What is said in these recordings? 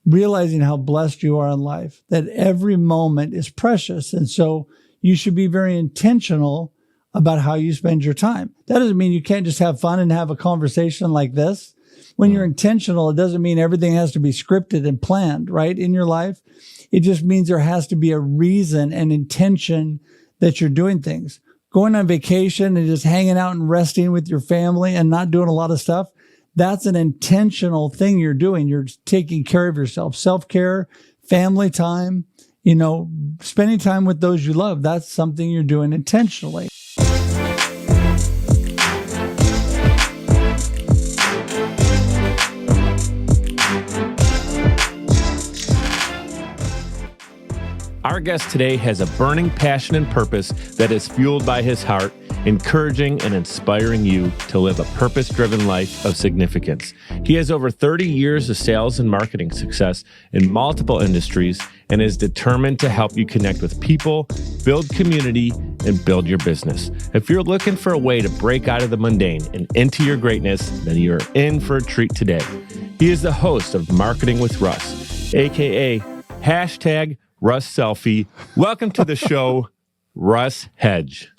realizing how blessed you are in life, that every moment is precious. And so you should be very intentional about how you spend your time. That doesn't mean you can't just have fun and have a conversation like this. When you're intentional, it doesn't mean everything has to be scripted and planned, right, in your life. It just means there has to be a reason and intention that you're doing things. Going on vacation and just hanging out and resting with your family and not doing a lot of stuff, that's an intentional thing you're doing. You're taking care of yourself, self-care, family time, spending time with those you love. That's something you're doing intentionally. Our guest today has a burning passion and purpose that is fueled by his heart, encouraging and inspiring you to live a purpose-driven life of significance. He has over 30 years of sales and marketing success in multiple industries and is determined to help you connect with people, build community, and build your business. If you're looking for a way to break out of the mundane and into your greatness, then you're in for a treat today. He is the host of Marketing with Russ, aka #Russ Selfie. Welcome to the show, Russ Hedge.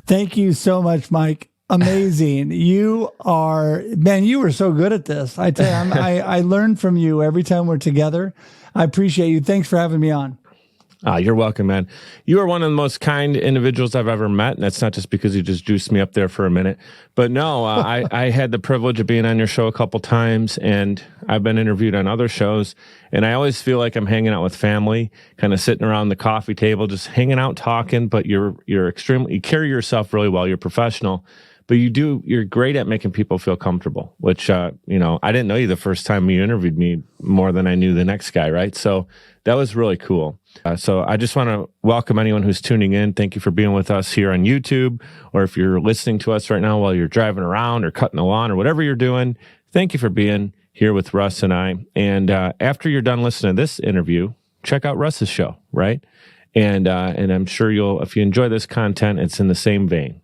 Thank you so much, Mike. Amazing. You were so good at this. I tell you, I learn from you every time we're together. I appreciate you. Thanks for having me on. You're welcome, man. You are one of the most kind individuals I've ever met, and that's not just because you just juiced me up there for a minute. But no, I had the privilege of being on your show a couple times, and I've been interviewed on other shows, and I always feel like I'm hanging out with family, kind of sitting around the coffee table, just hanging out, talking. But you carry yourself really well. You're professional, but you're great at making people feel comfortable. Which I didn't know you the first time you interviewed me more than I knew the next guy, right? So that was really cool. So I just want to welcome anyone who's tuning in. Thank you for being with us here on YouTube, or if you're listening to us right now while you're driving around or cutting the lawn or whatever you're doing. Thank you for being here with Russ and I. And after you're done listening to this interview, check out Russ's show, right? And I'm sure if you enjoy this content, it's in the same vein.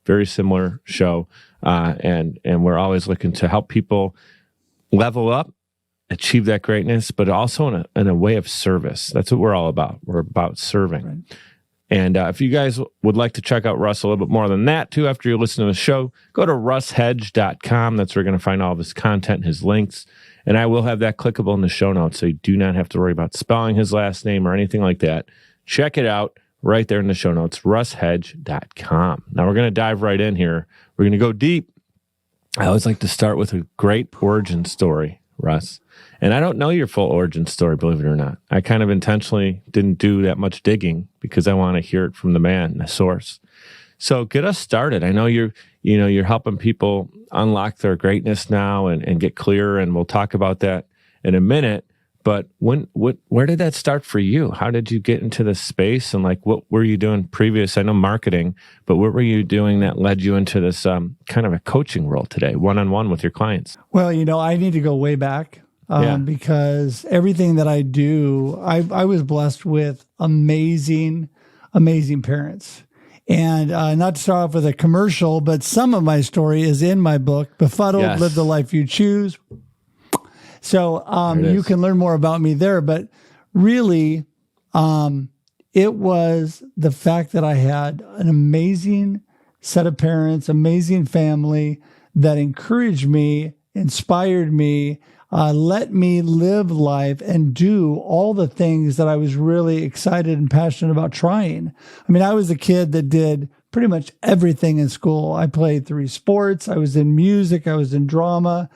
Very similar show. And we're always looking to help people level up, achieve that greatness, but also in a way of service. That's what we're all about. We're about serving. Right. And if you guys would like to check out Russ a little bit more than that too, after you listen to the show, go to russhedge.com. That's where you're going to find all of his content and his links. And I will have that clickable in the show notes, so you do not have to worry about spelling his last name or anything like that. Check it out right there in the show notes, russhedge.com. Now we're going to dive right in here. We're going to go deep. I always like to start with a great origin story, Russ. And I don't know your full origin story, believe it or not. I kind of intentionally didn't do that much digging because I want to hear it from the man, the source. So get us started. I know you're helping people unlock their greatness now and get clearer, and we'll talk about that in a minute. But where did that start for you? How did you get into this space? And what were you doing previous? I know marketing, but what were you doing that led you into this kind of a coaching role today, one-on-one with your clients? Well, I need to go way back because everything that I do, I was blessed with amazing parents. And not to start off with a commercial, but some of my story is in my book, Befuddled, Live the Life You Choose. So you can learn more about me there. But really, it was the fact that I had an amazing set of parents, amazing family that encouraged me, inspired me, let me live life and do all the things that I was really excited and passionate about trying. I mean, I was a kid that did pretty much everything in school. I played 3 sports. I was in music. I was in drama.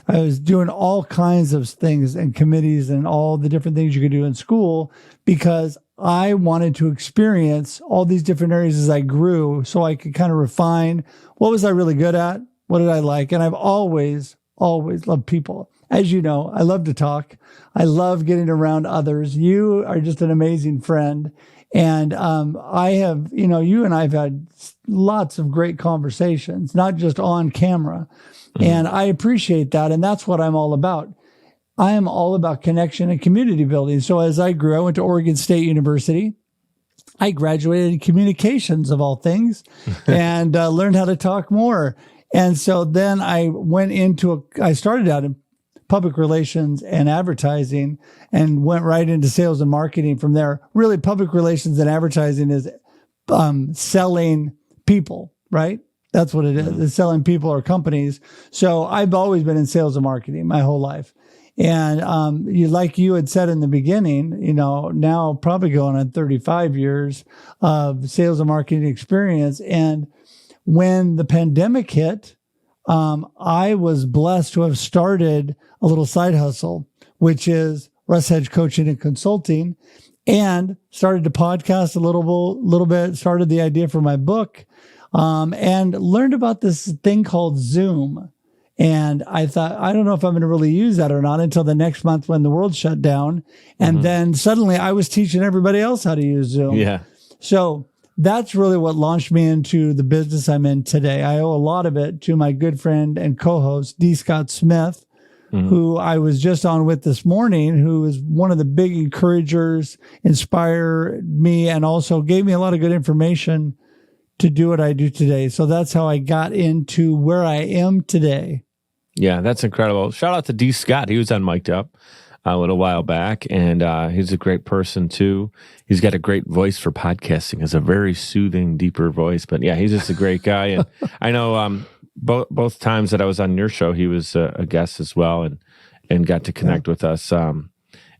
I was doing all kinds of things and committees and all the different things you could do in school because I wanted to experience all these different areas as I grew so I could kind of refine what was I really good at, what did I like. And I've always loved people. As you know, I love to talk. I love getting around others. You are just an amazing friend. And I have, you and I have had lots of great conversations, not just on camera. Mm-hmm. And I appreciate that. And that's what I'm all about. I am all about connection and community building. So as I grew, I went to Oregon State University. I graduated in communications, of all things, and learned how to talk more. And so then I went I started out in public relations and advertising and went right into sales and marketing from there. Really, public relations and advertising is selling people, right? That's what it is. It's selling people or companies. So I've always been in sales and marketing my whole life. And like you had said in the beginning, now probably going on 35 years of sales and marketing experience. And when the pandemic hit, I was blessed to have started a little side hustle, which is Russ Hedge Coaching and Consulting, and started to podcast a little bit, started the idea for my book, and learned about this thing called Zoom. And I thought, I don't know if I'm going to really use that or not until the next month when the world shut down. And then suddenly I was teaching everybody else how to use Zoom. Yeah. So that's really what launched me into the business I'm in today. I owe a lot of it to my good friend and co-host, D. Scott Smith, who I was just on with this morning, who is one of the big encouragers, inspired me, and also gave me a lot of good information to do what I do today. So that's how I got into where I am today. Yeah, that's incredible. Shout out to D. Scott. He was on Mic'd Up a little while back, and he's a great person too. He's got a great voice for podcasting. Has a very soothing, deeper voice. But yeah, he's just a great guy. And I know both times that I was on your show, he was a guest as well, and got to connect with us.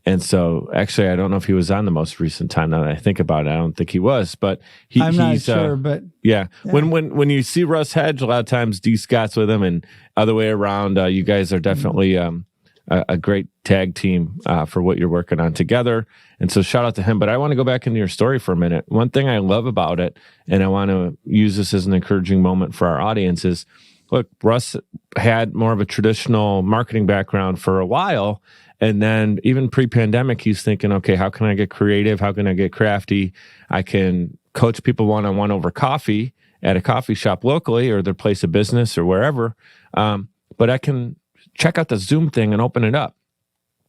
And so, actually, I don't know if he was on the most recent time. Now that I think about it, I don't think he was. But I'm not sure. But yeah. When you see Russ Hedge, a lot of times D. Scott's with him, and other way around. You guys are definitely a great tag team for what you're working on together. And so, shout out to him. But I want to go back into your story for a minute. One thing I love about it, and I want to use this as an encouraging moment for our audience, is look, Russ had more of a traditional marketing background for a while. And then even pre-pandemic, he's thinking, okay, how can I get creative? How can I get crafty? I can coach people one-on-one over coffee at a coffee shop locally or their place of business or wherever. But I can check out the Zoom thing and open it up.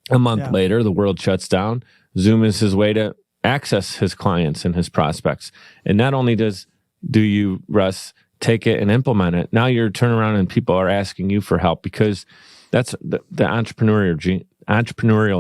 A month later, the world shuts down. Zoom is his way to access his clients and his prospects. And not only do you, Russ, take it and implement it, now you're turning around and people are asking you for help, because that's the entrepreneurial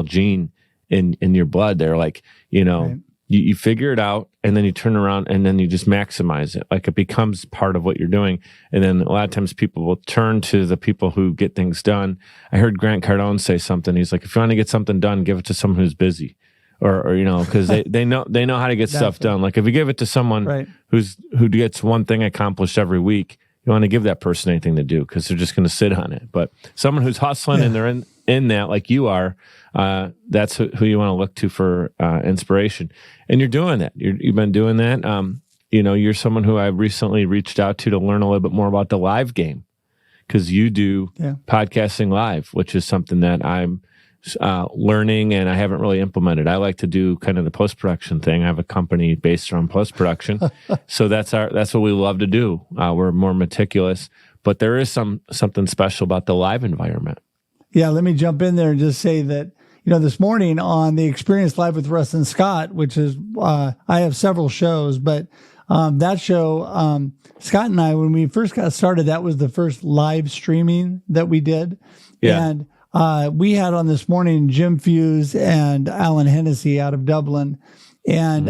gene in your blood. They're like, right. you figure it out, and then you turn around and then you just maximize it. Like, it becomes part of what you're doing. And then a lot of times people will turn to the people who get things done. I heard Grant Cardone say something. He's like, if you want to get something done, give it to someone who's busy. Or because they know how to get stuff done. Like, if you give it to someone who gets one thing accomplished every week, you want to give that person anything to do, because they're just going to sit on it. But someone who's hustling and they're in that, like you are, that's who you want to look to for inspiration. And you're doing that. You've been doing that. You're someone who I recently reached out to learn a little bit more about the live game, because you do podcasting live, which is something that I'm learning and I haven't really implemented. I like to do kind of the post-production thing. I have a company based around post-production. So that's what we love to do. We're more meticulous, but there is something special about the live environment. Yeah, let me jump in there and just say that, this morning on the Experience Live with Russ and Scott, which is, I have several shows, but that show, Scott and I, when we first got started, that was the first live streaming that we did. Yeah. And we had on this morning Jim Fuse and Alan Hennessy out of Dublin. And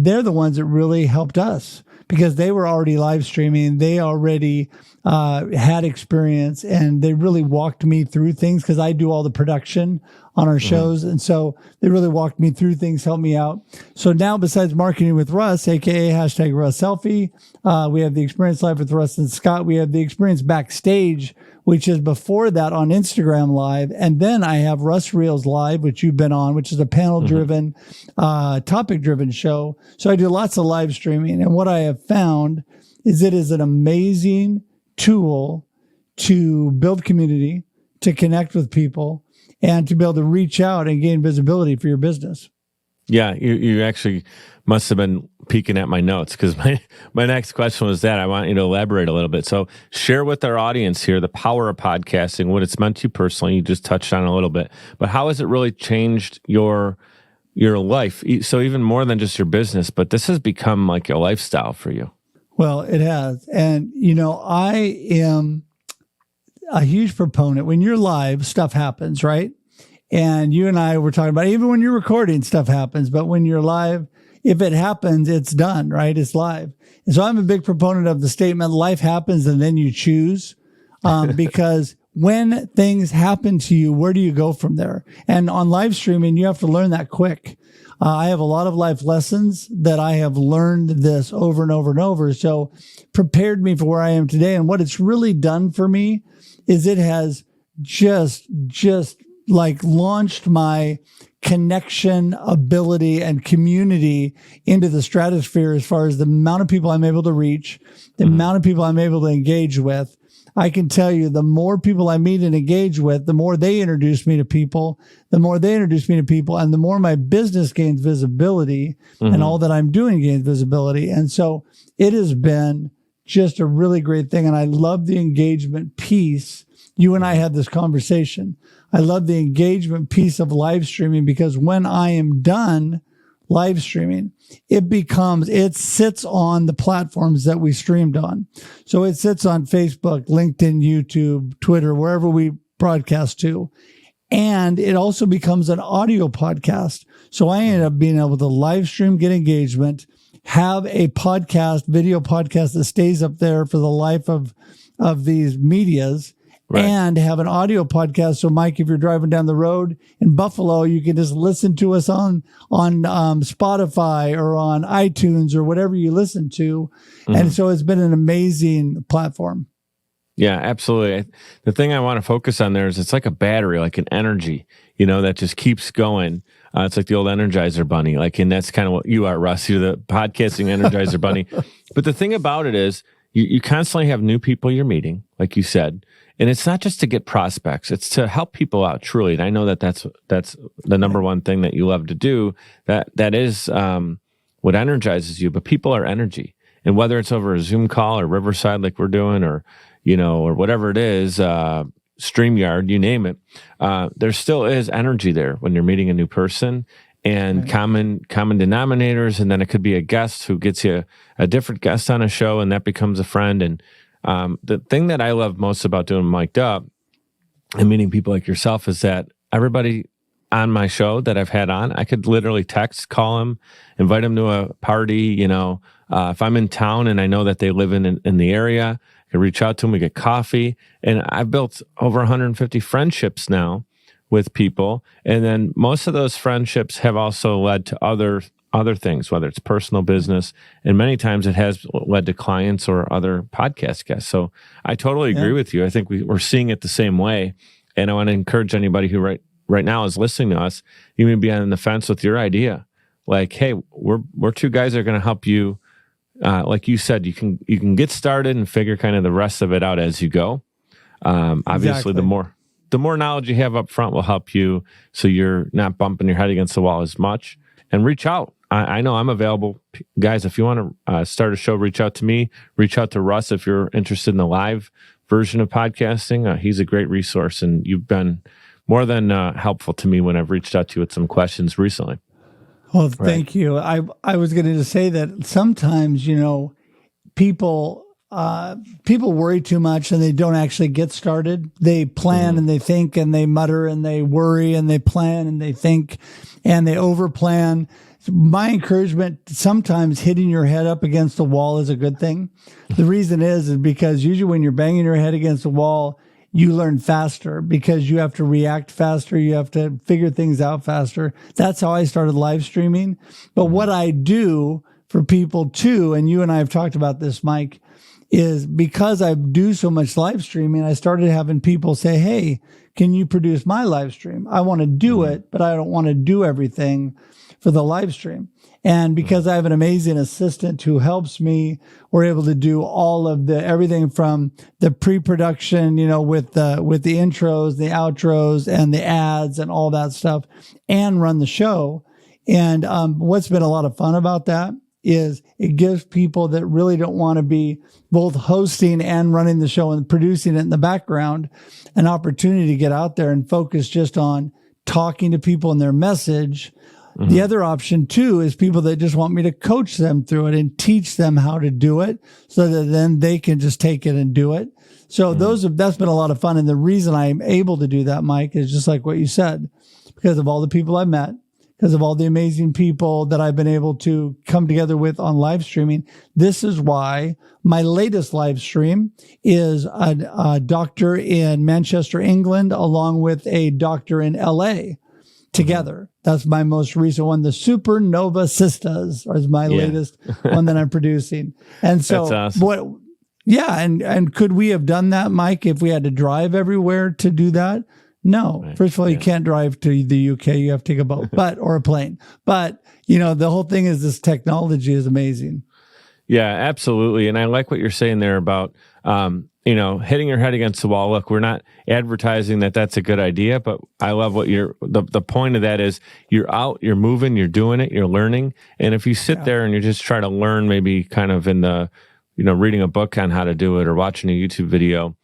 they're the ones that really helped us, because they were already live streaming. They already had experience, and they really walked me through things, because I do all the production on our shows. And so they really walked me through things, helped me out. So now, besides Marketing with Russ, aka #RussSelfie, we have the Experience Live with Russ and Scott. We have the Experience Backstage, which is before that on Instagram Live. And then I have Russ Reels Live, which you've been on, which is a panel-driven, topic-driven show. So I do lots of live streaming. And what I have found is it is an amazing tool to build community, to connect with people, and to be able to reach out and gain visibility for your business. Yeah, you actually must have been peeking at my notes, because my next question was that. I want you to elaborate a little bit. So share with our audience here the power of podcasting, what it's meant to you personally. You just touched on it a little bit, but how has it really changed your life? So even more than just your business, but this has become like a lifestyle for you. Well, it has. And, a huge proponent. When you're live, stuff happens, right? And you and I were talking about, even when you're recording, stuff happens. But when you're live, if it happens, it's done, right? It's live. And so I'm a big proponent of the statement, life happens and then you choose. Because when things happen to you, where do you go from there? And on live streaming, you have to learn that quick. I have a lot of life lessons that I have learned this over and over and over. So prepared me for where I am today. And what it's really done for me is it has just like launched my connection ability and community into the stratosphere as far as the amount of people I'm able to reach, the amount of people I'm able to engage with. I can tell you the more people I meet and engage with, the more they introduce me to people, and the more my business gains visibility and all that I'm doing gains visibility. And so it has been just a really great thing. And I love the engagement piece. You and I had this conversation. I love the engagement piece of live streaming because when I am done live streaming, it sits on the platforms that we streamed on. So it sits on Facebook, LinkedIn, YouTube, Twitter, wherever we broadcast to. And it also becomes an audio podcast. So I ended up being able to live stream, get engagement, have a podcast, video podcast that stays up there for the life of these medias. Right. And have an audio podcast. So, Mike, if you're driving down the road in Buffalo, you can just listen to us on Spotify or on iTunes or whatever you listen to. And so it's been an amazing platform. Yeah, absolutely. The thing I want to focus on there is it's like a battery, like an energy, that just keeps going. It's like the old Energizer Bunny. And that's kind of what you are, Russ. You're the podcasting Energizer Bunny. But the thing about it is you constantly have new people you're meeting, like you said. And it's not just to get prospects; it's to help people out truly. And I know that's the number one thing that you love to do. That is what energizes you. But people are energy, and whether it's over a Zoom call or Riverside, like we're doing, or or whatever it is, StreamYard, you name it, there still is energy there when you're meeting a new person. And common denominators, and then it could be a guest who gets you a different guest on a show, and that becomes a friend. And the thing that I love most about doing Mic'd Up and meeting people like yourself is that everybody on my show that I've had on, I could literally text, call them, invite them to a party. If I'm in town and I know that they live in the area, I can reach out to them, we get coffee. And I've built over 150 friendships now with people. And then most of those friendships have also led to other things, whether it's personal business, and many times it has led to clients or other podcast guests. So I totally agree with you. I think we're seeing it the same way. And I want to encourage anybody who right now is listening to us, you may be on the fence with your idea. Like, hey, we're two guys that are going to help you. Like you said, you can get started and figure kind of the rest of it out as you go. Obviously, the more knowledge you have up front will help you, so you're not bumping your head against the wall as much. And reach out. I know I'm available. Guys, if you want to start a show, reach out to me. Reach out to Russ if you're interested in the live version of podcasting. He's a great resource, and you've been more than helpful to me when I've reached out to you with some questions recently. Well, thank you. I was going to say that sometimes, people worry too much and they don't actually get started. They plan and they think and they mutter and they worry and they plan and they think and they overplan. My encouragement, sometimes hitting your head up against the wall is a good thing. The reason is because usually when you're banging your head against the wall, you learn faster because you have to react faster. You have to figure things out faster. That's how I started live streaming. But what I do for people too, and you and I have talked about this, Mike, is because I do so much live streaming, I started having people say, hey, can you produce my live stream? I want to do it, but I don't want to do everything for the live stream. And because I have an amazing assistant who helps me, we're able to do all of everything from the pre-production, with the intros, the outros, and the ads and all that stuff, and run the show. And what's been a lot of fun about that is it gives people that really don't want to be both hosting and running the show and producing it in the background an opportunity to get out there and focus just on talking to people and their message The other option too is people that just want me to coach them through it and teach them how to do it so that then they can just take it and do it. So that's been a lot of fun. And the reason I'm able to do that, Mike, is just like what you said, because of all the people I've met, because of all the amazing people that I've been able to come together with on live streaming. This is why my latest live stream is a doctor in Manchester, England, along with a doctor in LA together. That's my most recent one. The Supernova Sisters is my latest one that I'm producing. And so that's awesome. And could we have done that, Mike, if we had to drive everywhere to do that? No. Right. First of all, you can't drive to the UK. You have to take a boat, or a plane. But, the whole thing is this technology is amazing. Yeah, absolutely. And I like what you're saying there about, hitting your head against the wall. Look, we're not advertising that that's a good idea, but I love what the point of that is you're out, you're moving, you're doing it, you're learning. And if you sit there and you just try to learn, maybe kind of in the, reading a book on how to do it or watching a YouTube video,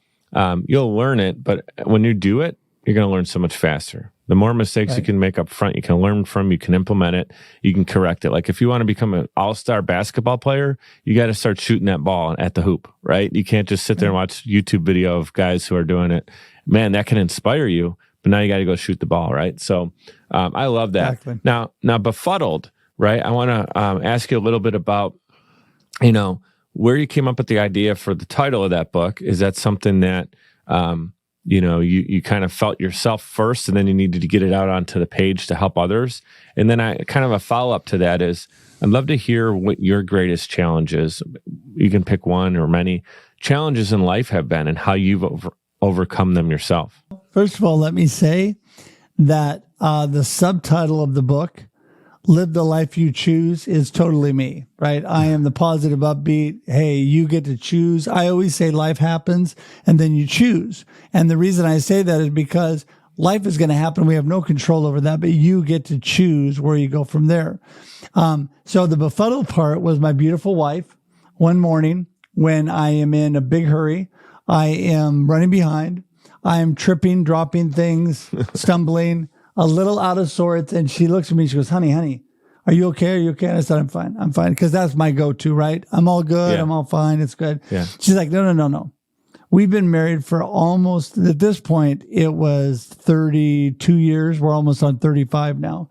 you'll learn it. But when you do it, you're going to learn so much faster. The more mistakes you can make up front, you can learn from, you can implement it, you can correct it. Like if you want to become an all-star basketball player, you got to start shooting that ball at the hoop, right? You can't just sit there and watch YouTube video of guys who are doing it. Man, that can inspire you, but now you got to go shoot the ball, right? So I love that. Exactly. Now Befuddled, right? I want to ask you a little bit about, where you came up with the idea for the title of that book. Is that something that, you kind of felt yourself first and then you needed to get it out onto the page to help others? And then kind of a follow-up to that is, I'd love to hear what your greatest challenges, you can pick one or many, challenges in life have been and how you've overcome them yourself. First of all, let me say that the subtitle of the book, Live the Life You Choose, is totally me, right? I am the positive, upbeat. Hey, you get to choose. I always say life happens and then you choose. And the reason I say that is because life is going to happen. We have no control over that, but you get to choose where you go from there. So the befuddled part was my beautiful wife. One morning when I am in a big hurry, I am running behind. I am tripping, dropping things, stumbling, a little out of sorts. And she looks at me, she goes, honey, are you okay? Are you okay? And I said, I'm fine. Cause that's my go-to, right? I'm all good. Yeah. I'm all fine. It's good. Yeah. She's like, no. We've been married for almost, at this point, it was 32 years. We're almost on 35 now.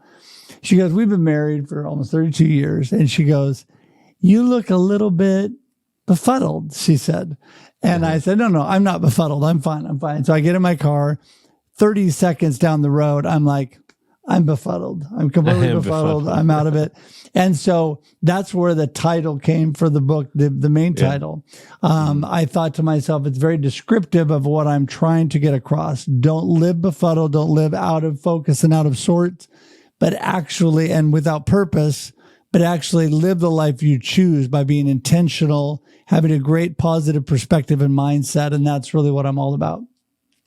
She goes, we've been married for almost 32 years. And she goes, you look a little bit befuddled, she said. And I said, no, I'm not befuddled. I'm fine. So I get in my car. 30 seconds down the road, I'm like, I'm befuddled. I'm completely befuddled. I'm out of it. And so that's where the title came for the book, the main title. I thought to myself, it's very descriptive of what I'm trying to get across. Don't live befuddled. Don't live out of focus and out of sorts, but actually, and without purpose, but actually live the life you choose by being intentional, having a great positive perspective and mindset. And that's really what I'm all about.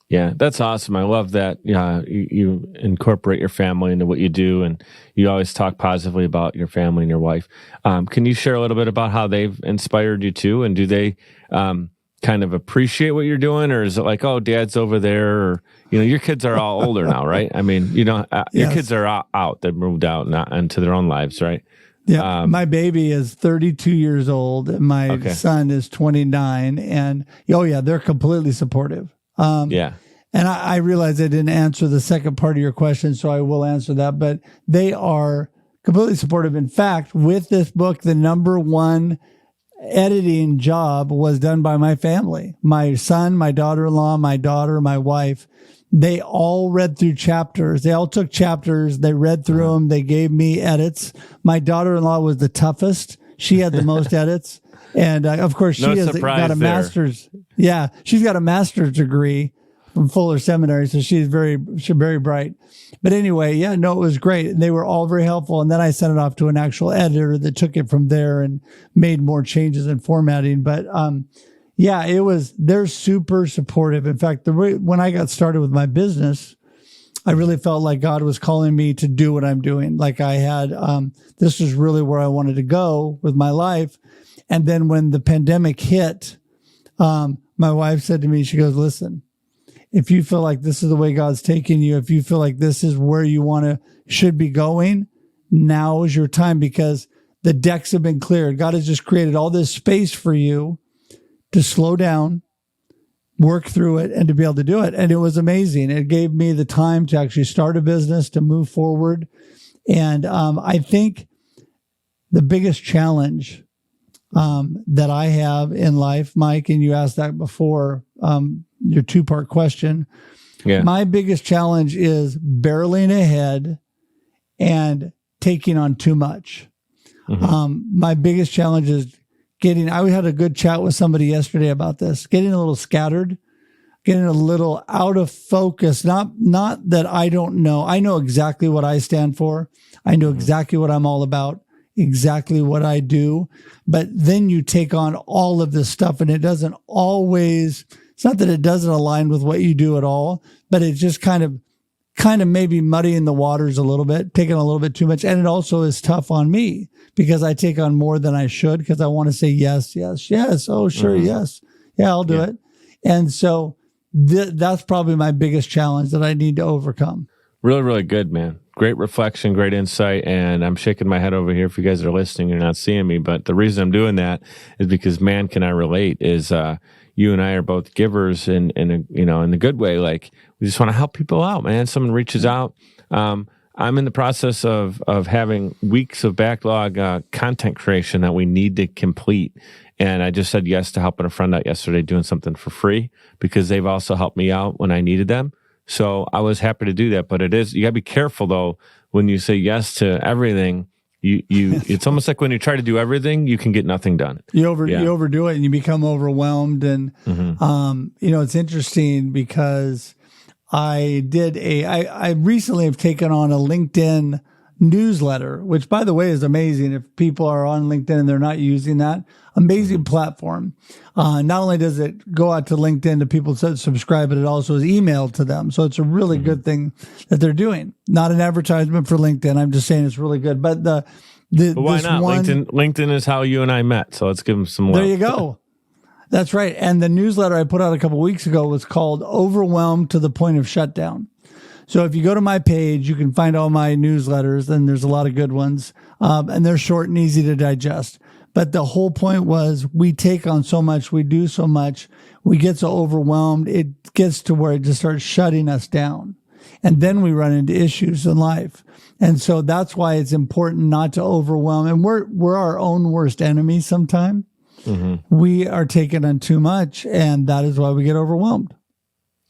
Yeah, that's awesome. I love that. You incorporate your family into what you do, and you always talk positively about your family and your wife. Can you share a little bit about how they've inspired you too? And do they kind of appreciate what you're doing, or is it like, oh, Dad's over there, or your kids are all older now, right? I mean, your kids are out; they've moved out into their own lives, right? Yeah, my baby is 32 years old, and my son is 29, and they're completely supportive. And I realize I didn't answer the second part of your question, so I will answer that. But they are completely supportive. In fact, with this book, the number one editing job was done by my family. My son, my daughter-in-law, my daughter, my wife. They all read through chapters. They all took chapters. They read through them. They gave me edits. My daughter-in-law was the toughest. She had the most edits. And of course, she has got a master's. Yeah, she's got a master's degree from Fuller Seminary, so she's very bright. But anyway, it was great. And they were all very helpful. And then I sent it off to an actual editor that took it from there and made more changes in formatting. But they're super supportive. In fact, when I got started with my business, I really felt like God was calling me to do what I'm doing. Like I had, this is really where I wanted to go with my life. And then when the pandemic hit, my wife said to me, she goes, listen, if you feel like this is the way God's taking you, if you feel like this is where you should be going, now is your time because the decks have been cleared. God has just created all this space for you to slow down, work through it, and to be able to do it. And it was amazing. It gave me the time to actually start a business, to move forward. And I think the biggest challenge that I have in life, Mike, and you asked that before, your two-part question. Yeah. My biggest challenge is barreling ahead and taking on too much. My biggest challenge is I had a good chat with somebody yesterday about this, getting a little scattered, getting a little out of focus. Not that I don't know. I know exactly what I stand for. I know exactly what I'm all about, exactly what I do. But then you take on all of this stuff and it doesn't always, it's not that it doesn't align with what you do at all, but it's just kind of maybe muddying the waters a little bit, taking a little bit too much. And it also is tough on me because I take on more than I should because I want to say yes, yes, yes. Oh, sure, yes. Yeah, I'll do it. And so that's probably my biggest challenge that I need to overcome. Really, really good, man. Great reflection, great insight. And I'm shaking my head over here. If you guys are listening, you're not seeing me. But the reason I'm doing that is because, man, can I relate is you and I are both givers in the good way. Like, we just want to help people out, man. Someone reaches out. I'm in the process of having weeks of backlog content creation that we need to complete. And I just said yes to helping a friend out yesterday doing something for free because they've also helped me out when I needed them. So I was happy to do that. But you gotta be careful though, when you say yes to everything, it's almost like when you try to do everything, you can get nothing done. You overdo it and you become overwhelmed. And, it's interesting because I recently have taken on a LinkedIn newsletter, which by the way is amazing. If people are on LinkedIn and they're not using that, amazing platform. Not only does it go out to LinkedIn to people that subscribe, but it also is emailed to them. So it's a really good thing that they're doing. Not an advertisement for LinkedIn. I'm just saying it's really good. But but why not? LinkedIn is how you and I met. So let's give them some love. There you go. That's right. And the newsletter I put out a couple of weeks ago was called Overwhelmed to the Point of Shutdown. So if you go to my page, you can find all my newsletters, and there's a lot of good ones, and they're short and easy to digest. But the whole point was we take on so much, we do so much, we get so overwhelmed, it gets to where it just starts shutting us down. And then we run into issues in life. And so that's why it's important not to overwhelm. And we're our own worst enemy sometimes. We are taking on too much, and that is why we get overwhelmed.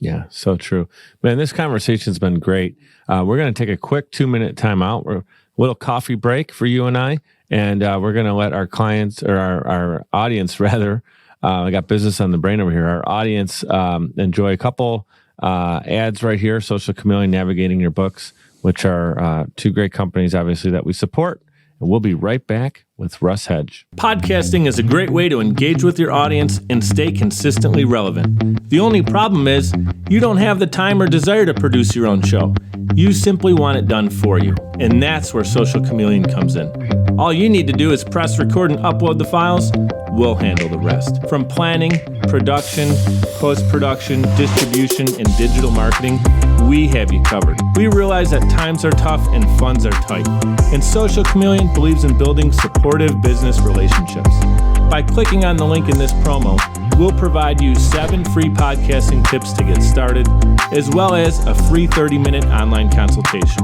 Yeah, so true. Man, this conversation's been great. We're going to take a quick 2-minute timeout. We're a little coffee break for you and I, and we're going to let our clients, or our audience rather, I got business on the brain over here, our audience enjoy a couple ads right here, Social Chameleon, Navigating Your Books, which are two great companies, obviously, that we support. And we'll be right back with Russ Hedge. Podcasting is a great way to engage with your audience and stay consistently relevant. The only problem is you don't have the time or desire to produce your own show. You simply want it done for you. And that's where Social Chameleon comes in. All you need to do is press record and upload the files. We'll handle the rest. From planning, production, post-production, distribution, and digital marketing, we have you covered. We realize that times are tough and funds are tight. And Social Chameleon believes in building supportive business relationships. By clicking on the link in this promo, we'll provide you 7 free podcasting tips to get started, as well as a free 30-minute online consultation.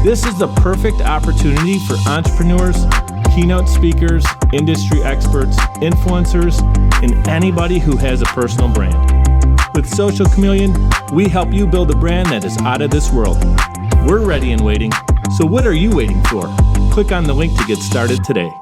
This is the perfect opportunity for entrepreneurs, keynote speakers, industry experts, influencers, and anybody who has a personal brand. With Social Chameleon, we help you build a brand that is out of this world. We're ready and waiting, so what are you waiting for? Click on the link to get started today.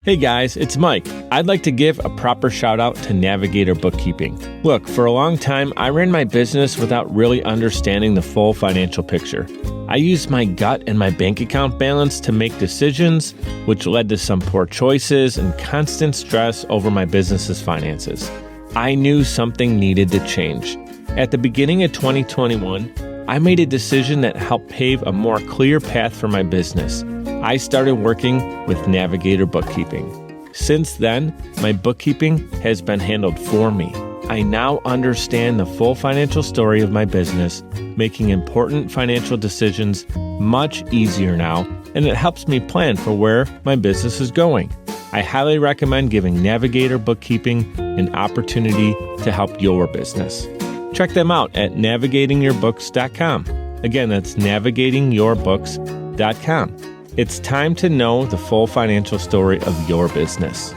Hey guys, it's Mike. I'd like to give a proper shout out to Navigator Bookkeeping. Look, for a long time, I ran my business without really understanding the full financial picture. I used my gut and my bank account balance to make decisions, which led to some poor choices and constant stress over my business's finances. I knew something needed to change. At the beginning of 2021, I made a decision that helped pave a more clear path for my business. I started working with Navigator Bookkeeping. Since then, my bookkeeping has been handled for me. I now understand the full financial story of my business, making important financial decisions much easier now, and it helps me plan for where my business is going. I highly recommend giving Navigator Bookkeeping an opportunity to help your business. Check them out at navigatingyourbooks.com. Again, that's navigatingyourbooks.com. It's time to know the full financial story of your business.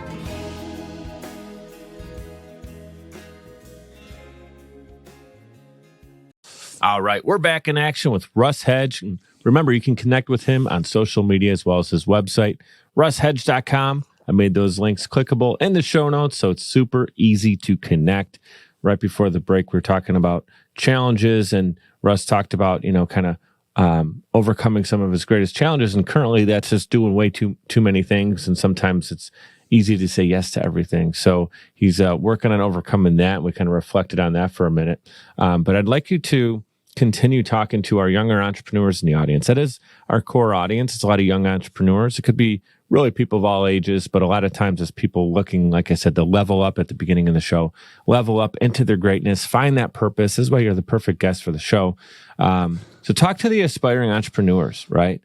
All right, we're back in action with Russ Hedge. And remember, you can connect with him on social media as well as his website, russhedge.com. I made those links clickable in the show notes, so it's super easy to connect. Right before the break, we were talking about challenges, and Russ talked about, kind of overcoming some of his greatest challenges. And currently, that's just doing way too many things, and sometimes it's easy to say yes to everything. So he's working on overcoming that. We kind of reflected on that for a minute. But I'd like you to continue talking to our younger entrepreneurs in the audience. That is our core audience. It's a lot of young entrepreneurs. It could be really people of all ages, but a lot of times it's people looking, like I said, to level up at the beginning of the show, level up into their greatness, find that purpose. This is why you're the perfect guest for the show. So talk to the aspiring entrepreneurs, right?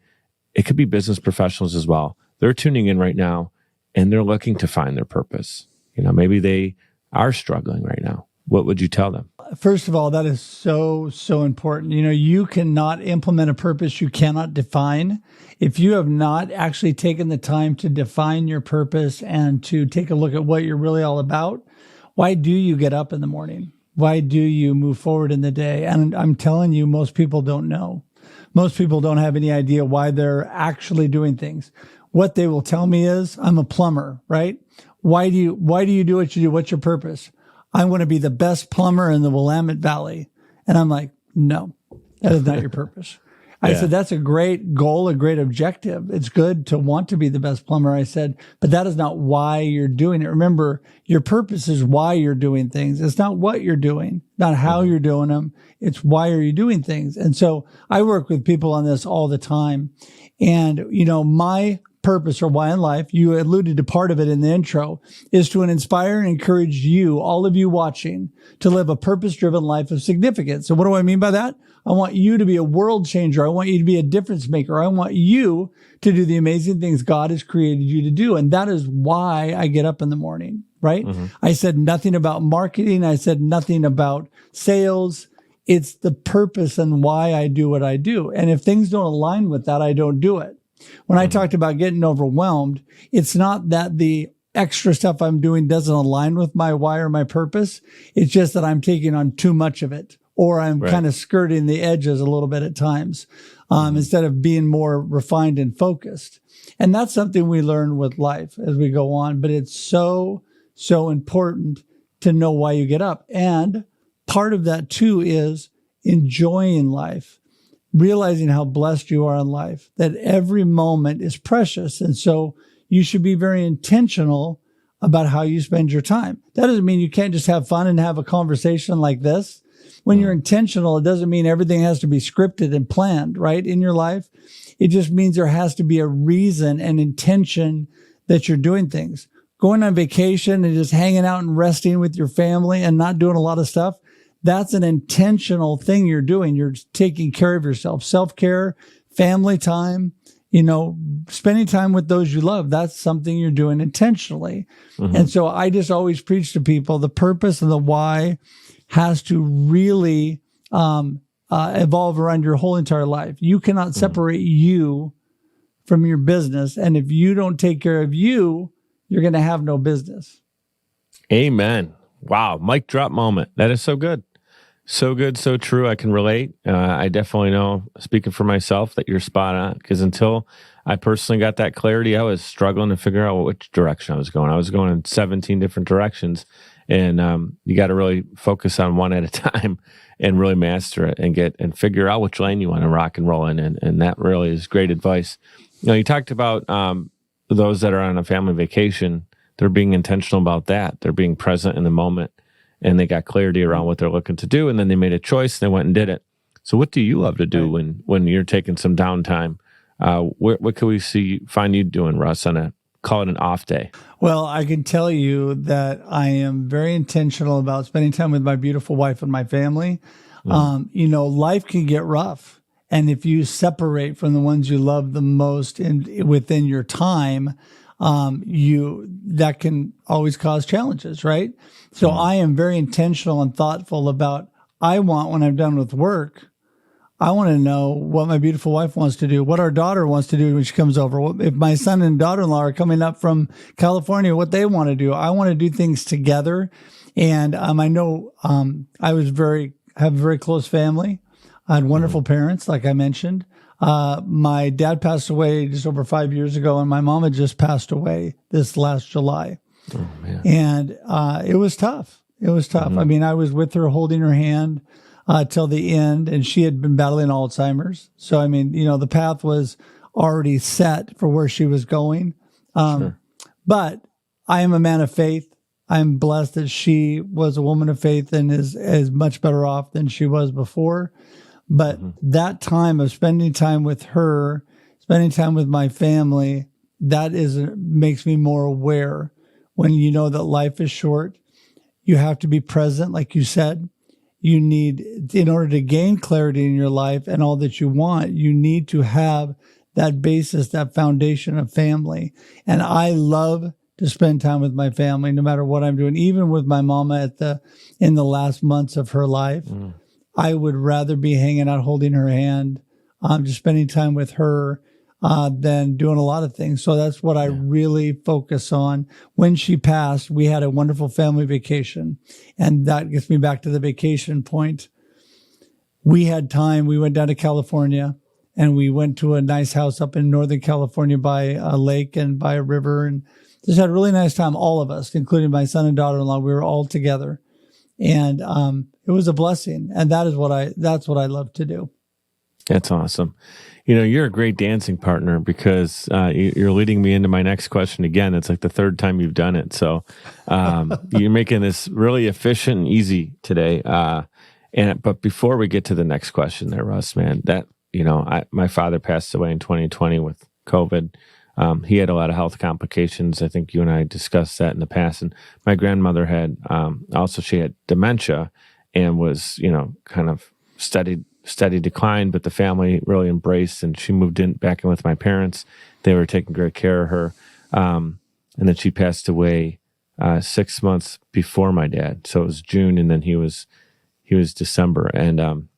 It could be business professionals as well. They're tuning in right now and they're looking to find their purpose. Maybe they are struggling right now. What would you tell them? First of all, that is so important. You cannot implement a purpose you cannot define. If you have not actually taken the time to define your purpose and to take a look at what you're really all about, why do you get up in the morning? Why do you move forward in the day? And I'm telling you, most people don't know. Most people don't have any idea why they're actually doing things. What they will tell me is, I'm a plumber, right? Why do you do what you do? What's your purpose? I want to be the best plumber in the Willamette Valley. And I'm like, no, that is not your purpose. I said, that's a great goal, a great objective. It's good to want to be the best plumber. I said, but that is not why you're doing it. Remember, your purpose is why you're doing things. It's not what you're doing, not how you're doing them. It's why are you doing things? And so I work with people on this all the time. And, my purpose or why in life, you alluded to part of it in the intro, is to inspire and encourage you, all of you watching, to live a purpose-driven life of significance. So what do I mean by that? I want you to be a world changer. I want you to be a difference maker. I want you to do the amazing things God has created you to do. And that is why I get up in the morning, right? Mm-hmm. I said nothing about marketing. I said nothing about sales. It's the purpose and why I do what I do. And if things don't align with that, I don't do it. When I talked about getting overwhelmed, it's not that the extra stuff I'm doing doesn't align with my why or my purpose. It's just that I'm taking on too much of it, or I'm kind of skirting the edges a little bit at times, instead of being more refined and focused. And that's something we learn with life as we go on. But it's so important to know why you get up. And part of that too is enjoying life. Realizing how blessed you are in life, that every moment is precious. And so you should be very intentional about how you spend your time. That doesn't mean you can't just have fun and have a conversation like this. When you're intentional, it doesn't mean everything has to be scripted and planned, right, in your life. It just means there has to be a reason and intention that you're doing things. Going on vacation and just hanging out and resting with your family and not doing a lot of stuff, that's an intentional thing you're doing. You're taking care of yourself, self-care, family time, spending time with those you love. That's something you're doing intentionally. Mm-hmm. And so I just always preach to people, the purpose and the why has to really evolve around your whole entire life. You cannot separate you from your business. And if you don't take care of you, you're going to have no business. Amen. Wow. Mic drop moment. That is so good. So good, so true. I can relate. I definitely know, speaking for myself, that you're spot on. Because until I personally got that clarity, I was struggling to figure out which direction I was going. I was going in 17 different directions. And you got to really focus on one at a time and really master it and figure out which lane you want to rock and roll in. And that really is great advice. You talked about those that are on a family vacation. They're being intentional about that. They're being present in the moment. And they got clarity around what they're looking to do, and then they made a choice, and they went and did it. So what do you love to do when you're taking some downtime? What can we find you doing, Russ, on call it an off day? Well, I can tell you that I am very intentional about spending time with my beautiful wife and my family. Life can get rough. And if you separate from the ones you love the most within your time, that can always cause challenges, right? So I am very intentional and thoughtful about, when I'm done with work, I want to know what my beautiful wife wants to do, what our daughter wants to do when she comes over. If my son and daughter-in-law are coming up from California, what they want to do. I want to do things together. And I know I have a very close family. I had wonderful parents, like I mentioned. My dad passed away just over 5 years ago, and my mom had just passed away this last July. Oh, man. And it was tough. It was tough. I mean, I was with her holding her hand till the end, and she had been battling Alzheimer's. So, I mean, the path was already set for where she was going. Sure. But I am a man of faith. I'm blessed that she was a woman of faith and is much better off than she was before. But that time of spending time with her, spending time with my family, makes me more aware when you know that life is short. You have to be present, like you said. You need, in order to gain clarity in your life and all that you want, you need to have that basis, that foundation of family. And I love to spend time with my family, no matter what I'm doing, even with my mama in the last months of her life. I would rather be hanging out, holding her hand, just spending time with her, than doing a lot of things. So that's what I really focus on. When she passed, we had a wonderful family vacation. And that gets me back to the vacation point. We had time. We went down to California, and we went to a nice house up in Northern California by a lake and by a river, and just had a really nice time, all of us, including my son and daughter-in-law. We were all together. And it was a blessing. And that's what I love to do. That's awesome. You're a great dancing partner because you're leading me into my next question again. It's like the third time you've done it. So you're making this really efficient and easy today. But before we get to the next question there, Russ, man, my father passed away in 2020 with COVID. He had a lot of health complications. I think you and I discussed that in the past. And my grandmother had, she had dementia and was, kind of steady decline, but the family really embraced, and she moved back in with my parents. They were taking great care of her. And then she passed away 6 months before my dad. So it was June, and then he was December. And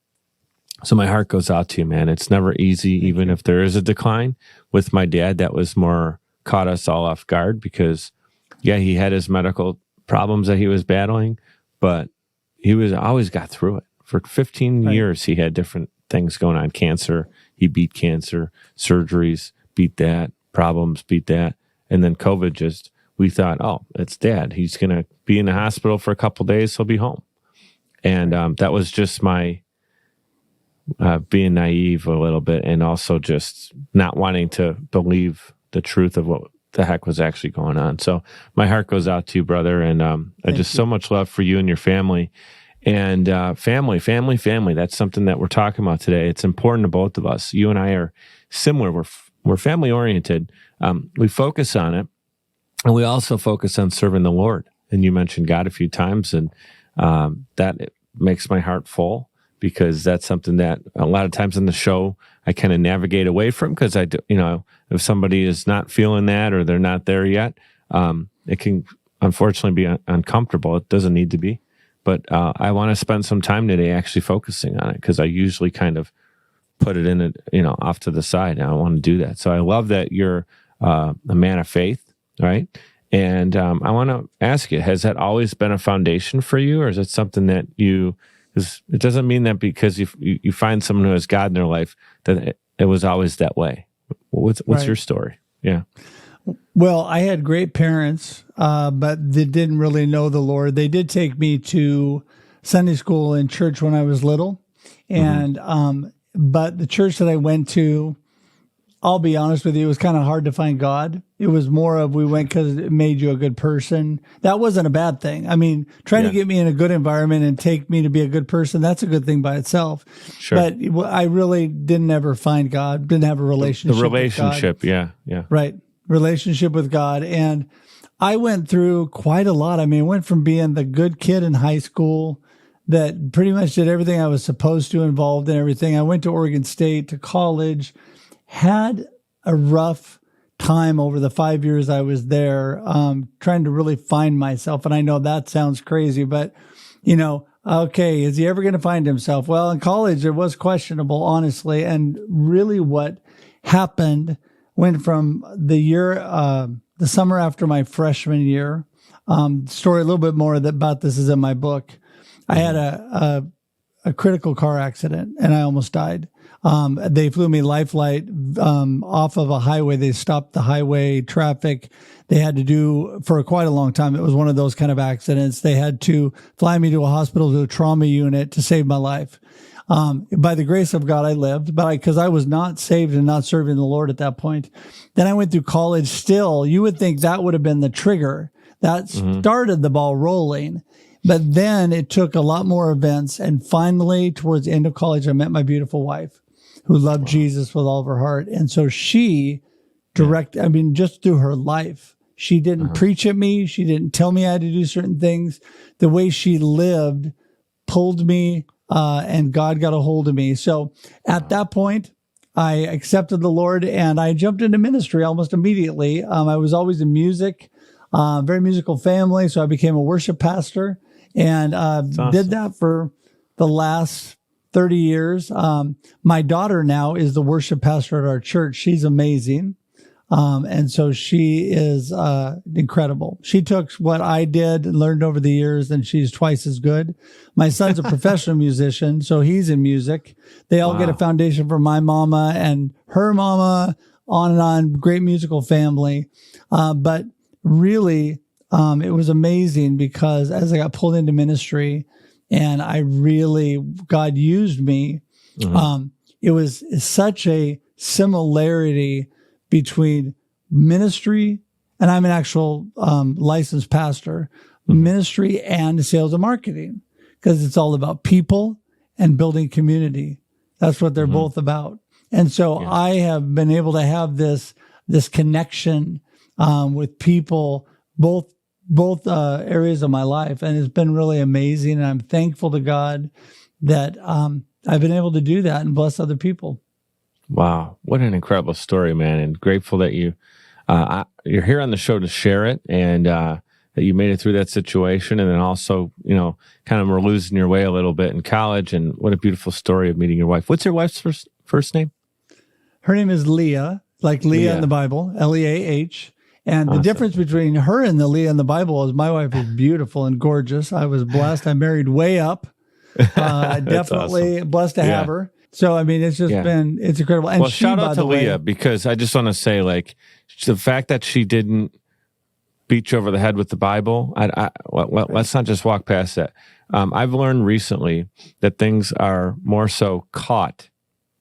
so my heart goes out to you, man. It's never easy, even if there is a decline. With my dad, that was more caught us all off guard because, he had his medical problems that he was battling, but he always got through it. For 15 years, he had different things going on. Cancer, he beat cancer. Surgeries, beat that. Problems, beat that. And then COVID we thought, it's Dad. He's going to be in the hospital for a couple of days. He'll be home. And that was just my being naive a little bit, and also just not wanting to believe the truth of what the heck was actually going on. So my heart goes out to you, brother. And so much love for you and your family. And family. That's something that we're talking about today. It's important to both of us. You and I are similar. We're family oriented. We focus on it, and we also focus on serving the Lord. And you mentioned God a few times, and that makes my heart full, because that's something that a lot of times in the show I kind of navigate away from, because if somebody is not feeling that or they're not there yet, it can unfortunately be uncomfortable. It doesn't need to be. But I want to spend some time today actually focusing on it, because I usually kind of put it in off to the side. And I want to do that. So I love that you're a man of faith, right? And I want to ask you, has that always been a foundation for you, or is it something that because it doesn't mean that because you find someone who has God in their life that it was always that way. What's your story? Yeah. Well, I had great parents, but they didn't really know the Lord. They did take me to Sunday school and church when I was little. And, but the church that I went to, I'll be honest with you, it was kind of hard to find God. It was more of, we went because it made you a good person. That wasn't a bad thing. I mean, trying to get me in a good environment and take me to be a good person, that's a good thing by itself. Sure. But I really didn't ever find God, didn't have a relationship. The relationship, with God. Yeah. Right. relationship with God. And I went through quite a lot. I mean, I went from being the good kid in high school that pretty much did everything I was supposed to, involved in everything. I went to Oregon State, to college, had a rough time over the 5 years I was there, trying to really find myself. And I know that sounds crazy, but, okay, is he ever going to find himself? Well, in college, it was questionable, honestly. And really what happened went from the summer after my freshman year. Story a little bit more about this is in my book. I had a critical car accident and I almost died. They flew me life flight off of a highway. They stopped the highway traffic. They had to do for quite a long time. It was one of those kind of accidents. They had to fly me to a hospital, to a trauma unit to save my life. By the grace of God, I lived, but because I was not saved and not serving the Lord at that point. Then I went through college still. You would think that would have been the trigger that started the ball rolling. But then it took a lot more events. And finally, towards the end of college, I met my beautiful wife who loved Jesus with all of her heart. And so she just through her life, she didn't preach at me. She didn't tell me I had to do certain things. The way she lived pulled me, and God got a hold of me. So at that point, I accepted the Lord and I jumped into ministry almost immediately. I was always in music, very musical family. So I became a worship pastor and awesome. Did that for the last 30 years. My daughter now is the worship pastor at our church. She's amazing. And so she is incredible. She took what I did and learned over the years, and she's twice as good. My son's a professional musician, so he's in music. They all get a foundation from my mama and her mama, on and on. Great musical family. But really, it was amazing because as I got pulled into ministry and God used me, it was such a similarity between ministry, and I'm an actual licensed pastor, ministry and sales and marketing, because it's all about people and building community. That's what they're both about. And so I have been able to have this connection with people, both areas of my life, and it's been really amazing. And I'm thankful to God that I've been able to do that and bless other people. Wow, what an incredible story, man! And grateful that you're here on the show to share it, and that you made it through that situation, and then also, kind of were losing your way a little bit in college. And what a beautiful story of meeting your wife. What's your wife's first name? Her name is Leah, like Leah in the Bible, Leah. And the difference between her and the Leah in the Bible is my wife is beautiful and gorgeous. I was blessed. I married way up. Definitely awesome. Blessed to have her. So, I mean, it's just it's incredible. And shout out to Leah, because I just want to say, the fact that she didn't beat you over the head with the Bible, let's not just walk past that. I've learned recently that things are more so caught,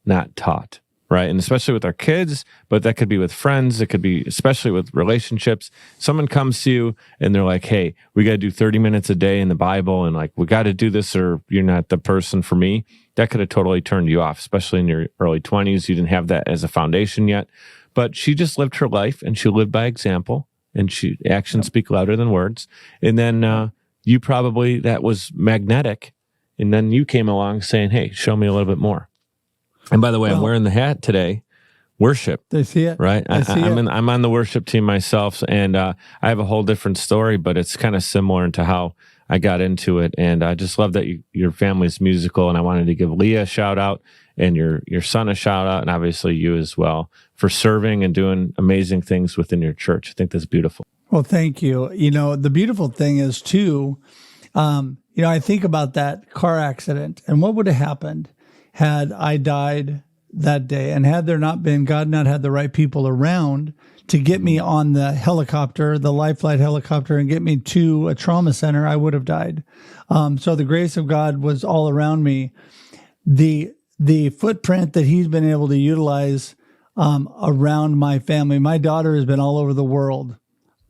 not taught, right? And especially with our kids, but that could be with friends. It could be especially with relationships. Someone comes to you and they're like, hey, we got to do 30 minutes a day in the Bible, and we got to do this, or you're not the person for me. That could have totally turned you off, especially in your early 20s. You didn't have that as a foundation yet. But she just lived her life, and she lived by example, and actions speak louder than words. And then you probably, that was magnetic. And then you came along saying, hey, show me a little bit more. And by the way, I'm wearing the hat today. Worship. They see it. Right? I'm on the worship team myself, and I have a whole different story, but it's kind of similar into how I got into it. And I just love that your family's musical, and I wanted to give Leah a shout out and your son a shout out, and obviously you as well, for serving and doing amazing things within your church. I think that's beautiful. Well, thank you. The beautiful thing is too, I think about that car accident and what would have happened had I died that day, and had there not been, God not had the right people around to get me on the helicopter, the life flight helicopter, and get me to a trauma center, I would have died. So the grace of God was all around me. The footprint that he's been able to utilize around my family. My daughter has been all over the world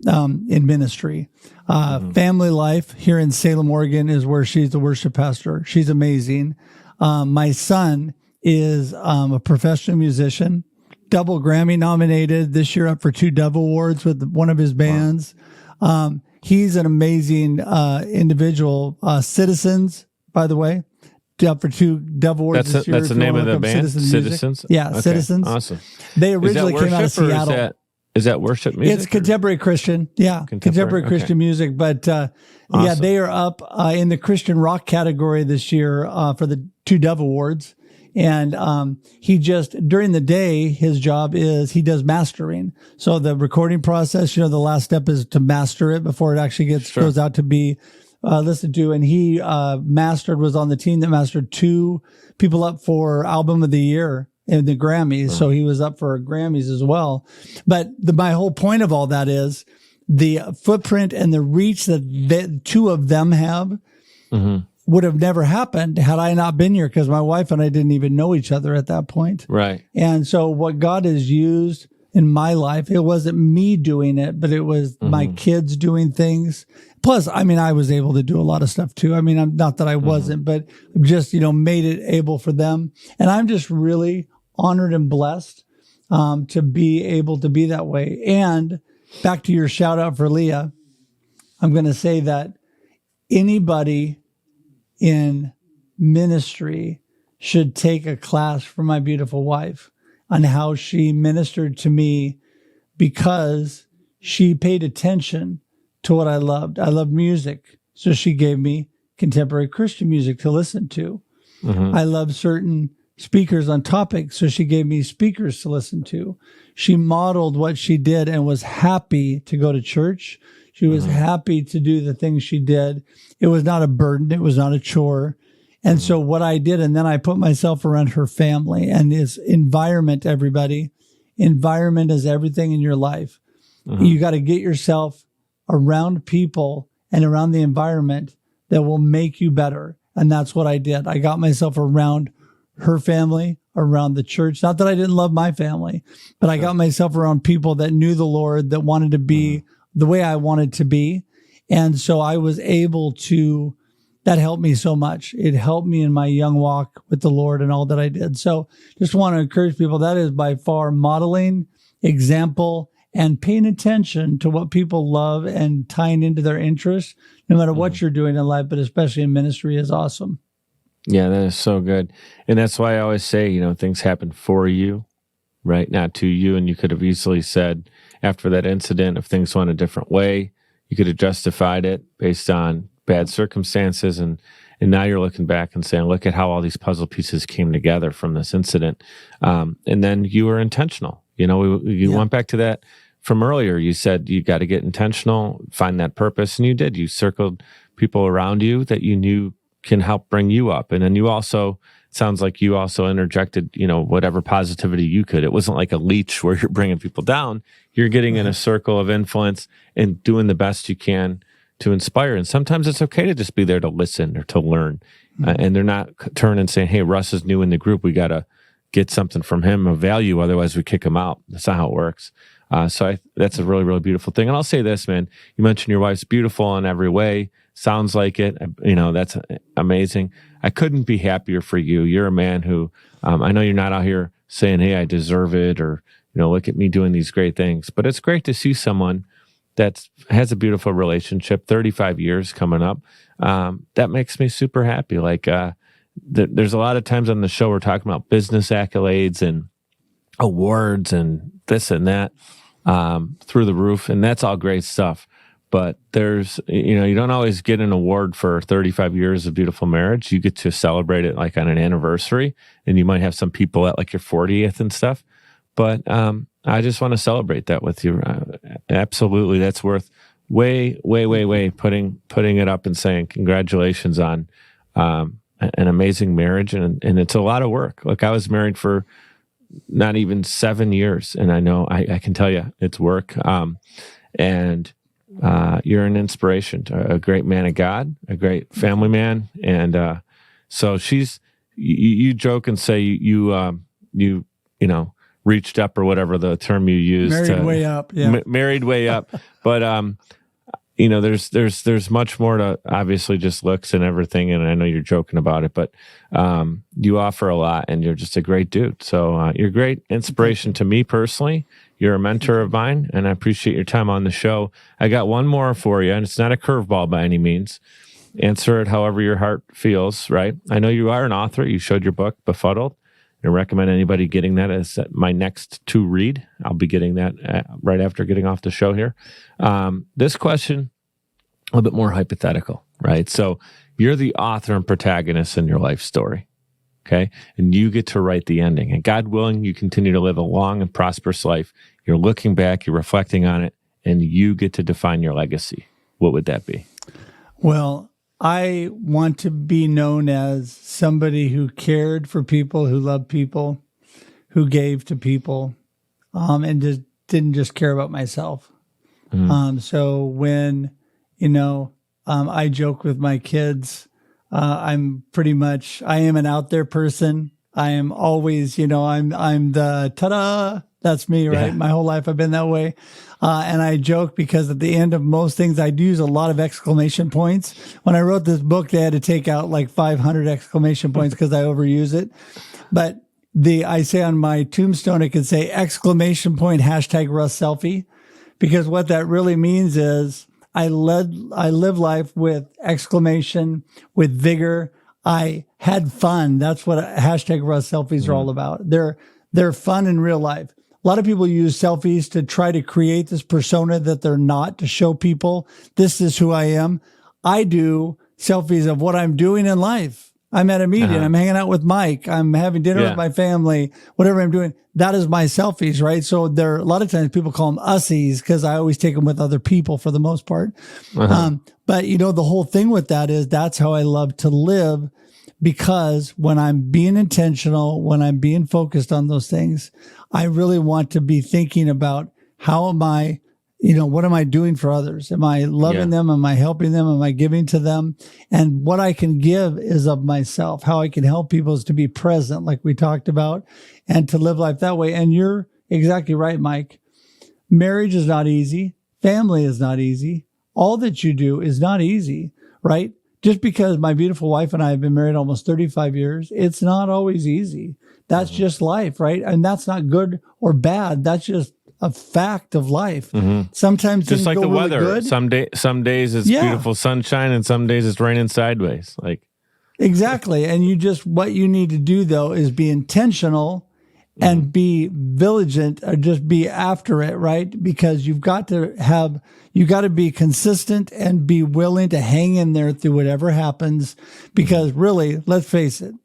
in ministry. Family life here in Salem, Oregon is where she's the worship pastor. She's amazing. My son is a professional musician, double Grammy nominated this year, up for 2 Dove Awards with one of his bands. Wow. He's an amazing individual. Citizens, by the way, up for 2 Dove Awards this year. That's the name of the band? Citizens? Yeah, okay. Citizens. Awesome. They originally came out of Seattle. Is that worship music? It's contemporary Christian. Yeah, contemporary Christian music. But awesome. Yeah, they are up in the Christian rock category this year for the 2 Dove Awards. And he just, during the day, his job is he does mastering. So the recording process, the last step is to master it before it actually goes out to be listened to. And he was on the team that mastered 2 people up for Album of the Year in the Grammys. So he was up for Grammys as well. But my whole point of all that is the footprint and the reach that the 2 of them have would have never happened had I not been here, because my wife and I didn't even know each other at that point. Right. And so what God has used in my life, it wasn't me doing it, but it was my kids doing things. Plus, I was able to do a lot of stuff too. I'm not that I wasn't, but just, made it able for them. And I'm just really honored and blessed to be able to be that way. And back to your shout out for Leah, I'm going to say that anybody in ministry should take a class from my beautiful wife on how she ministered to me, because she paid attention to what I loved. I love music. So she gave me contemporary Christian music to listen to. I love certain speakers on topics. So she gave me speakers to listen to. She modeled what she did and was happy to go to church. She was happy to do the things she did. It was not a burden. It was not a chore. And so what I did, and then I put myself around her family and his environment, everybody. Environment is everything in your life. You got to get yourself around people and around the environment that will make you better. And that's what I did. I got myself around her family, around the church. Not that I didn't love my family, but I got myself around people that knew the Lord, that wanted to be the way I wanted to be. And so I was able to, that helped me so much. It helped me in my young walk with the Lord and all that I did. So just want to encourage people, that is by far modeling, example, and paying attention to what people love and tying into their interests, no matter what you're doing in life, but especially in ministry, is awesome. Yeah, that is so good. And that's why I always say, things happen for you, right? Not to you. And you could have easily said after that incident, if things went a different way, you could have justified it based on bad circumstances. And now you're looking back and saying, look at how all these puzzle pieces came together from this incident. And then you were intentional. You went back to that from earlier. You said you got to get intentional, find that purpose. And you did. You circled people around you that you knew can help bring you up. And then you also, sounds like you also interjected, whatever positivity you could. It wasn't like a leech where you're bringing people down. You're getting in a circle of influence and doing the best you can to inspire. And sometimes it's okay to just be there to listen or to learn. And they're not turning and saying, hey, Russ is new in the group. We got to get something from him of value. Otherwise we kick him out. That's not how it works. So that's a really, really beautiful thing. And I'll say this, man, you mentioned your wife's beautiful in every way. Sounds like it. That's amazing. I couldn't be happier for you. You're a man who, I know you're not out here saying, hey, I deserve it, or, look at me doing these great things. But it's great to see someone that has a beautiful relationship, 35 years coming up. That makes me super happy. Like, there's a lot of times on the show we're talking about business accolades and awards and this and that through the roof. And that's all great stuff. But there's, you don't always get an award for 35 years of beautiful marriage. You get to celebrate it like on an anniversary, and you might have some people at like your 40th and stuff. But I just want to celebrate that with you. Absolutely. That's worth way putting it up and saying congratulations on an amazing marriage. And it's a lot of work. Look, I was married for not even 7 years, and I know I can tell you it's work. And you're an inspiration, a great man of God, a great family man. And so you joke and say you reached up, or whatever the term you used. Married way up. Yeah. Married way up. But there's much more to obviously just looks and everything. And I know you're joking about it, but you offer a lot and you're just a great dude. So you're a great inspiration to me personally. You're a mentor of mine and I appreciate your time on the show. I got one more for you and it's not a curveball by any means. Answer it however your heart feels, right? I know you are an author. You showed your book, Befuddled. I recommend anybody getting that as my next to read. I'll be getting that right after getting off the show here. This question, a little bit more hypothetical, right? So you're the author and protagonist in your life story, okay? And you get to write the ending. And God willing, you continue to live a long and prosperous life. You're looking back, you're reflecting on it, and you get to define your legacy. What would that be? Well, I want to be known as somebody who cared for people, who loved people, who gave to people, and just didn't just care about myself. So when, I joke with my kids, I am an out there person. I am always, I'm the ta-da. That's me, right? Yeah. My whole life I've been that way. And I joke because at the end of most things, I do use a lot of exclamation points. When I wrote this book, they had to take out like 500 exclamation points because I overuse it. But I say on my tombstone, it could say exclamation point #Russ selfie, because what that really means is I live life with exclamation, with vigor. I had fun. That's what #Russ selfies are all about. They're fun in real life. A lot of people use selfies to try to create this persona that they're not, to show people this is who I am. I do selfies of what I'm doing in life. I'm at a meeting. I'm hanging out with Mike. I'm having dinner with my family, whatever I'm doing. That is my selfies, right? So a lot of times people call them ussies because I always take them with other people for the most part. But the whole thing with that is that's how I love to live, because when I'm being intentional, when I'm being focused on those things, I really want to be thinking about how am I, what am I doing for others? Am I loving them? Am I helping them? Am I giving to them? And what I can give is of myself. How I can help people is to be present, like we talked about, and to live life that way. And you're exactly right, Mike. Marriage is not easy. Family is not easy. All that you do is not easy, right? Just because my beautiful wife and I have been married almost 35 years, it's not always easy. That's just life, right? And that's not good or bad. That's just a fact of life. Sometimes just like the really weather. Good. Some days it's beautiful sunshine, and some days it's raining sideways. Exactly. And what you need to do though is be intentional and be vigilant, or just be after it, right? Because you got to be consistent and be willing to hang in there through whatever happens. Because really, let's face it,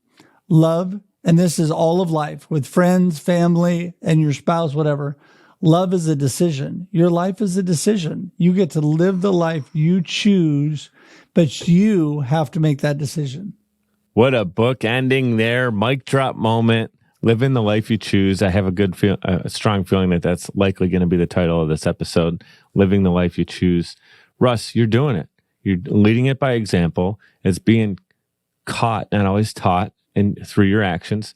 love, and this is all of life with friends, family, and your spouse, whatever. Love is a decision. Your life is a decision. You get to live the life you choose, but you have to make that decision. What a book ending there. Mic drop moment. Living the life you choose. I have a strong feeling that that's likely going to be the title of this episode. Living the life you choose. Russ, you're doing it. You're leading it by example. It's being caught, not always taught, through your actions.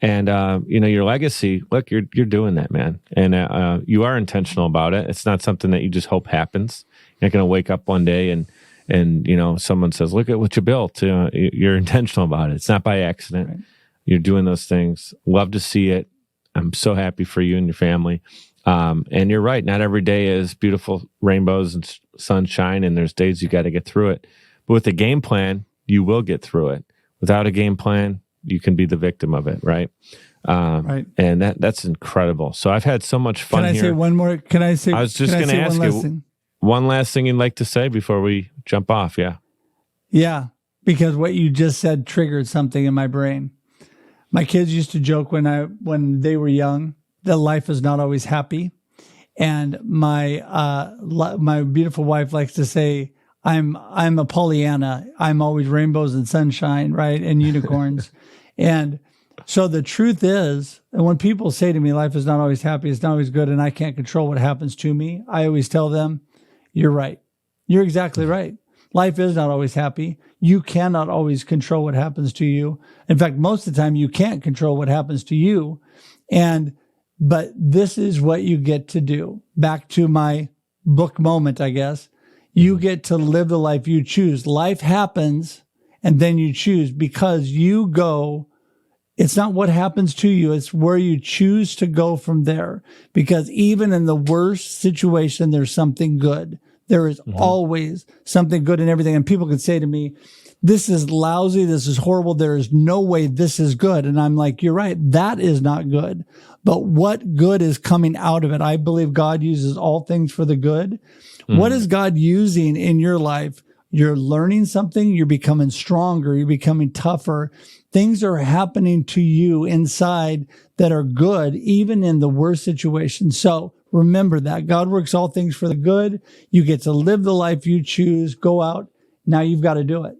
And, your legacy, look, you're doing that, man. And you are intentional about it. It's not something that you just hope happens. You're not going to wake up one day and someone says, look at what you built. You're intentional about it. It's not by accident. Right. You're doing those things. Love to see it. I'm so happy for you and your family. And you're right. Not every day is beautiful rainbows and sunshine, and there's days you got to get through it. But with a game plan, you will get through it. Without a game plan, you can be the victim of it, right? Right. And that's incredible. So I've had so much fun here. Can I say one more? I was just going to ask you one last thing you'd like to say before we jump off. Yeah. Yeah. Because what you just said triggered something in my brain. My kids used to joke when they were young that life is not always happy. And my beautiful wife likes to say, I'm a Pollyanna. I'm always rainbows and sunshine, right? And unicorns. And so the truth is, and when people say to me, life is not always happy, it's not always good, and I can't control what happens to me, I always tell them, you're right. You're exactly right. Life is not always happy. You cannot always control what happens to you. In fact, most of the time you can't control what happens to you. But this is what you get to do. Back to my book moment, I guess. You get to live the life you choose. Life happens and then you choose because you go. It's not what happens to you. It's where you choose to go from there. Because even in the worst situation, there's something good. There is always something good in everything. And people can say to me, this is lousy. This is horrible. There is no way this is good. And I'm like, you're right. That is not good. But what good is coming out of it? I believe God uses all things for the good. What is God using in your life? You're learning something. You're becoming stronger. You're becoming tougher. Things are happening to you inside that are good, even in the worst situation. So remember that God works all things for the good. You get to live the life you choose. Go out. Now you've got to do it.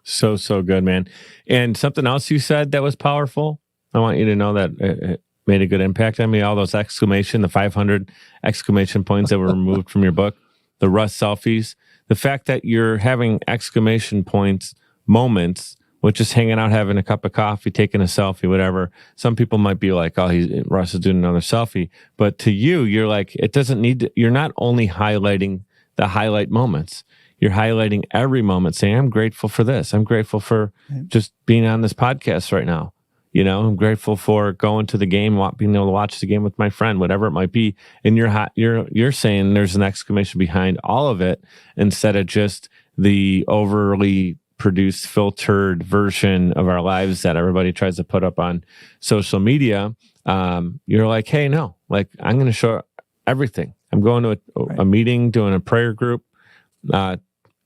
So good, man. And something else you said that was powerful. I want you to know that it made a good impact on me. All those the 500 exclamation points that were removed from your book, the Russ selfies, the fact that you're having exclamation points moments with just hanging out, having a cup of coffee, taking a selfie, whatever. Some people might be like, oh, Russ is doing another selfie. But to you, you're like, it doesn't need to, you're not only highlighting the highlight moments. You're highlighting every moment, saying, I'm grateful for this. I'm grateful for just being on this podcast right now. You know, I'm grateful for going to the game, being able to watch the game with my friend, whatever it might be. And you're saying there's an exclamation behind all of it instead of just the overly produced, filtered version of our lives that everybody tries to put up on social media. You're like, hey, no, like I'm going to show everything. I'm going to a meeting, doing a prayer group.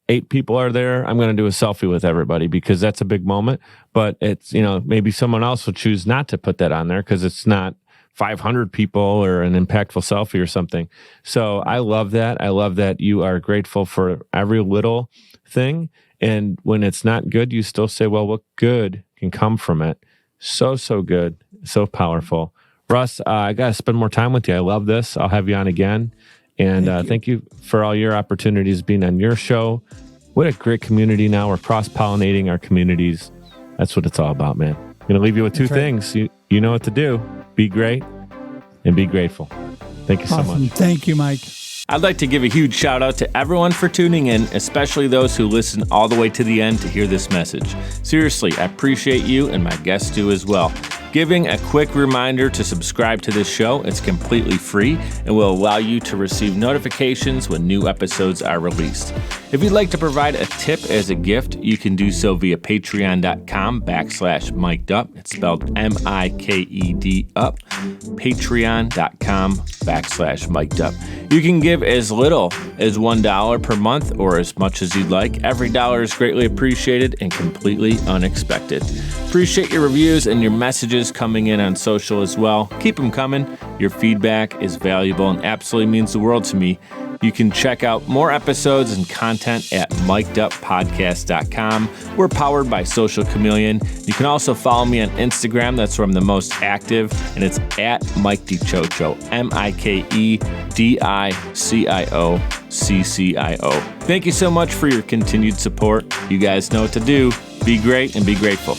8 people are there. I'm going to do a selfie with everybody because that's a big moment. But it's, maybe someone else will choose not to put that on there because it's not 500 people or an impactful selfie or something. So I love that. I love that you are grateful for every little thing. And when it's not good, you still say, well, what good can come from it? So good. So powerful. Russ, I got to spend more time with you. I love this. I'll have you on again. And thank you for all your opportunities being on your show. What a great community now. We're cross-pollinating our communities. That's what it's all about, man. I'm going to leave you with 2 things. You know what to do. Be great and be grateful. Thank you so much. Thank you, Mike. I'd like to give a huge shout out to everyone for tuning in, especially those who listen all the way to the end to hear this message. Seriously, I appreciate you and my guests do as well. Giving a quick reminder to subscribe to this show. It's completely free and will allow you to receive notifications when new episodes are released. If you'd like to provide a tip as a gift, you can do so via patreon.com/micedup. It's spelled MIKED up. Patreon.com/micedup. You can give as little as $1 per month or as much as you'd like. Every dollar is greatly appreciated and completely unexpected. Appreciate your reviews and your messages coming in on social as well. Keep them coming. Your feedback is valuable and absolutely means the world to me. You can check out more episodes and content at mikeduppodcast.com. We're powered by Social Chameleon. You can also follow me on Instagram. That's where I'm the most active, and it's at Mike DiCioccio, MIKEDICIOCCIO. Thank you so much for your continued support. You guys know what to do. Be great and be grateful.